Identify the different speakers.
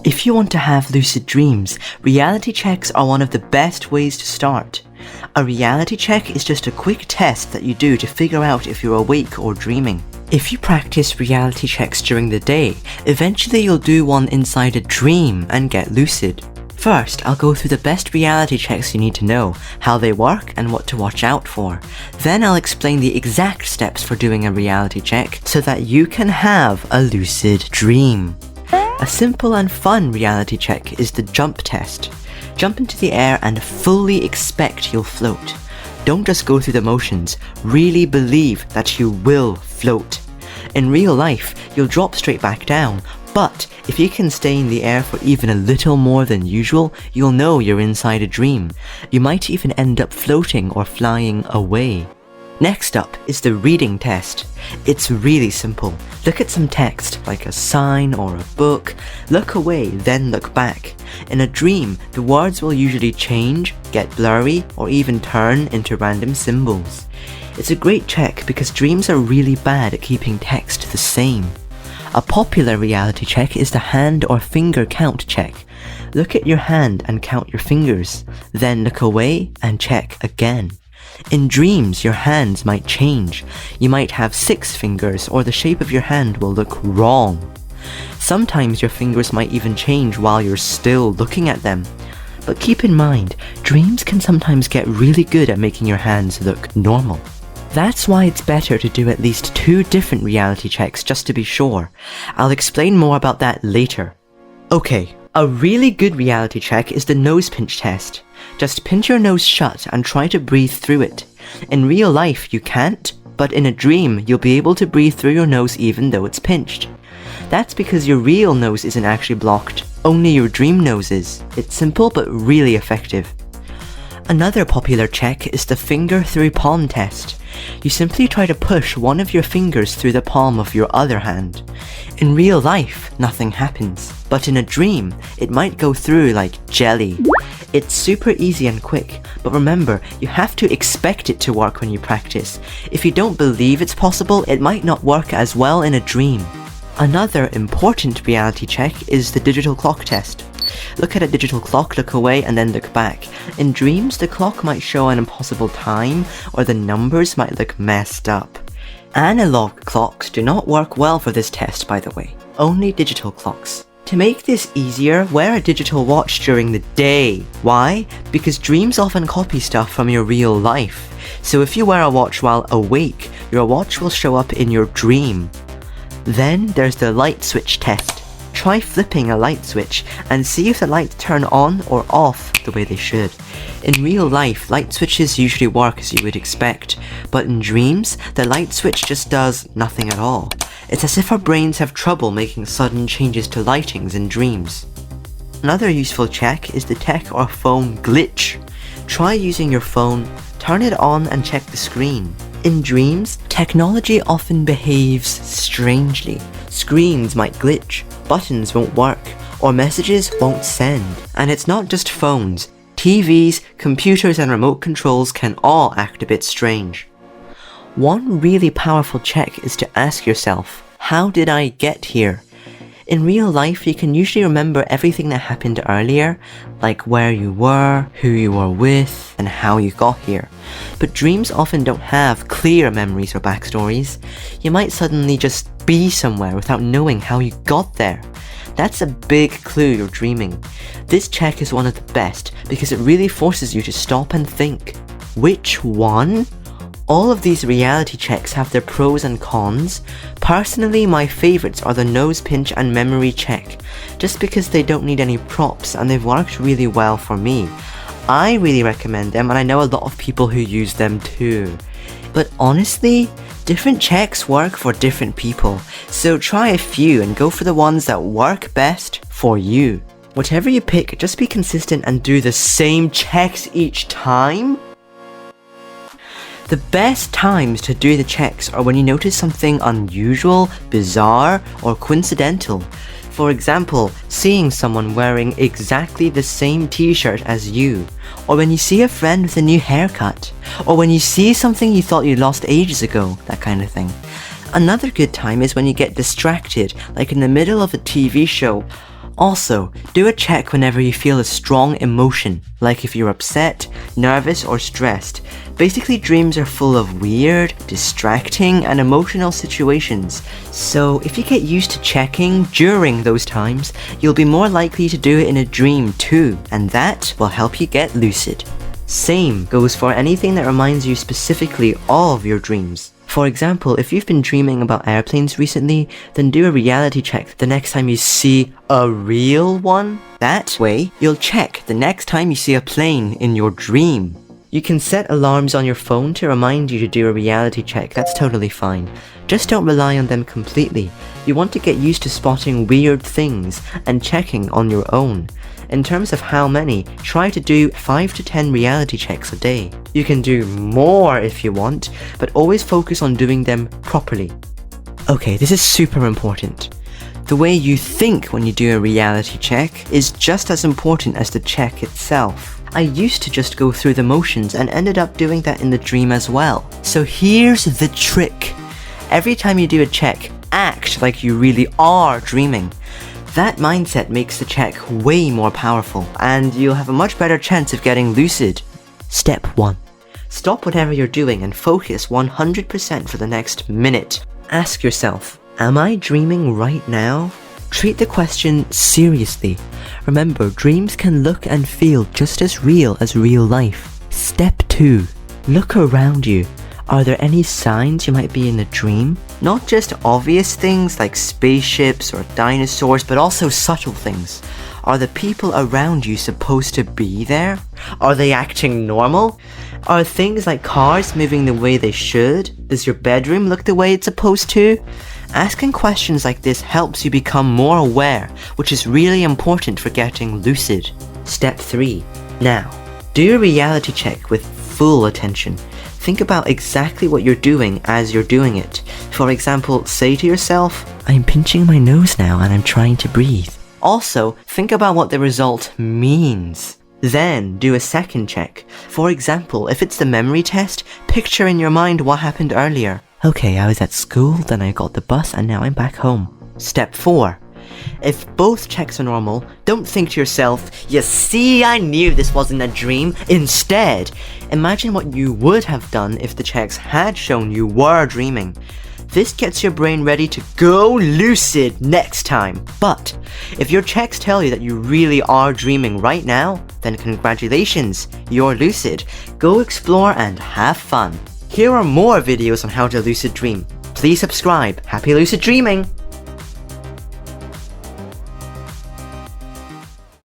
Speaker 1: If you want to have lucid dreams, reality checks are one of the best ways to start. A reality check is just a quick test that you do to figure out if you're awake or dreaming. If you practice reality checks during the day, eventually you'll do one inside a dream and get lucid. First, I'll go through the best reality checks you need to know, how they work and what to watch out for. Then I'll explain the exact steps for doing a reality check so that you can have a lucid dream. A simple and fun reality check is the jump test. Jump into the air and fully expect you'll float. Don't just go through the motions, really believe that you will float. In real life, you'll drop straight back down, but if you can stay in the air for even a little more than usual, you'll know you're inside a dream. You might even end up floating or flying away. Next up is the reading test. It's really simple. Look at some text, like a sign or a book. Look away, then look back. In a dream, the words will usually change, get blurry, or even turn into random symbols. It's a great check because dreams are really bad at keeping text the same. A popular reality check is the hand or finger count check. Look at your hand and count your fingers, then look away and check again. In dreams, your hands might change. You might have 6 fingers, or the shape of your hand will look wrong. Sometimes your fingers might even change while you're still looking at them. But keep in mind, dreams can sometimes get really good at making your hands look normal. That's why it's better to do at least 2 different reality checks just to be sure. I'll explain more about that later. Okay, a really good reality check is the nose pinch test. Just pinch your nose shut and try to breathe through it. In real life, you can't, but in a dream, you'll be able to breathe through your nose even though it's pinched. That's because your real nose isn't actually blocked, only your dream nose is. It's simple but really effective. Another popular check is the finger through palm test. You simply try to push one of your fingers through the palm of your other hand. In real life, nothing happens, but in a dream, it might go through like jelly. It's super easy and quick, but remember, you have to expect it to work when you practice. If you don't believe it's possible, it might not work as well in a dream. Another important reality check is the digital clock test. Look at a digital clock, look away, and then look back. In dreams, the clock might show an impossible time, or the numbers might look messed up. Analog clocks do not work well for this test, by the way. Only digital clocks. To make this easier, wear a digital watch during the day. Why? Because dreams often copy stuff from your real life. So if you wear a watch while awake, your watch will show up in your dream. Then there's the light switch test. Try flipping a light switch and see if the lights turn on or off the way they should. In real life, light switches usually work as you would expect, but in dreams, the light switch just does nothing at all. It's as if our brains have trouble making sudden changes to lightings in dreams. Another useful check is the tech or phone glitch. Try using your phone, turn it on and check the screen. In dreams, technology often behaves strangely. Screens might glitch, buttons won't work, or messages won't send. And it's not just phones. TVs, computers and remote controls can all act a bit strange. One really powerful check is to ask yourself, how did I get here? In real life, you can usually remember everything that happened earlier, like where you were, who you were with, and how you got here. But dreams often don't have clear memories or backstories. You might suddenly just be somewhere without knowing how you got there. That's a big clue you're dreaming. This check is one of the best because it really forces you to stop and think. Which one? All of these reality checks have their pros and cons. Personally, my favorites are the nose pinch and memory check, just because they don't need any props and they've worked really well for me. I really recommend them and I know a lot of people who use them too. But honestly, different checks work for different people, so try a few and go for the ones that work best for you. Whatever you pick, just be consistent and do the same checks each time. The best times to do the checks are when you notice something unusual, bizarre, or coincidental. For example, seeing someone wearing exactly the same t-shirt as you, or when you see a friend with a new haircut, or when you see something you thought you lost ages ago, that kind of thing. Another good time is when you get distracted, like in the middle of a TV show, Also, do a check whenever you feel a strong emotion, like if you're upset, nervous, or stressed. Basically, dreams are full of weird, distracting, and emotional situations. So if you get used to checking during those times, you'll be more likely to do it in a dream too, and that will help you get lucid. Same goes for anything that reminds you specifically of your dreams. For example, if you've been dreaming about airplanes recently, then do a reality check the next time you see a real one. That way, you'll check the next time you see a plane in your dream. You can set alarms on your phone to remind you to do a reality check, that's totally fine. Just don't rely on them completely. You want to get used to spotting weird things and checking on your own. In terms of how many, try to do 5 to 10 reality checks a day. You can do more if you want, but always focus on doing them properly. Okay, this is super important. The way you think when you do a reality check is just as important as the check itself. I used to just go through the motions and ended up doing that in the dream as well. So here's the trick. Every time you do a check, act like you really are dreaming. That mindset makes the check way more powerful, and you'll have a much better chance of getting lucid. Step 1. Stop whatever you're doing and focus 100% for the next minute. Ask yourself, am I dreaming right now? Treat the question seriously. Remember, dreams can look and feel just as real as real life. Step 2. Look around you. Are there any signs you might be in a dream? Not just obvious things like spaceships or dinosaurs, but also subtle things. Are the people around you supposed to be there? Are they acting normal? Are things like cars moving the way they should? Does your bedroom look the way it's supposed to? Asking questions like this helps you become more aware, which is really important for getting lucid. Step 3. Now, do a reality check with full attention. Think about exactly what you're doing as you're doing it. For example, say to yourself, I'm pinching my nose now and I'm trying to breathe. Also, think about what the result means. Then, do a second check. For example, if it's the memory test, picture in your mind what happened earlier. Okay, I was at school, then I got the bus, and now I'm back home. Step 4. If both checks are normal, don't think to yourself, you see, I knew this wasn't a dream. Instead, imagine what you would have done if the checks had shown you were dreaming. This gets your brain ready to go lucid next time. But if your checks tell you that you really are dreaming right now, then congratulations, you're lucid. Go explore and have fun. Here are more videos on how to lucid dream. Please subscribe. Happy lucid dreaming!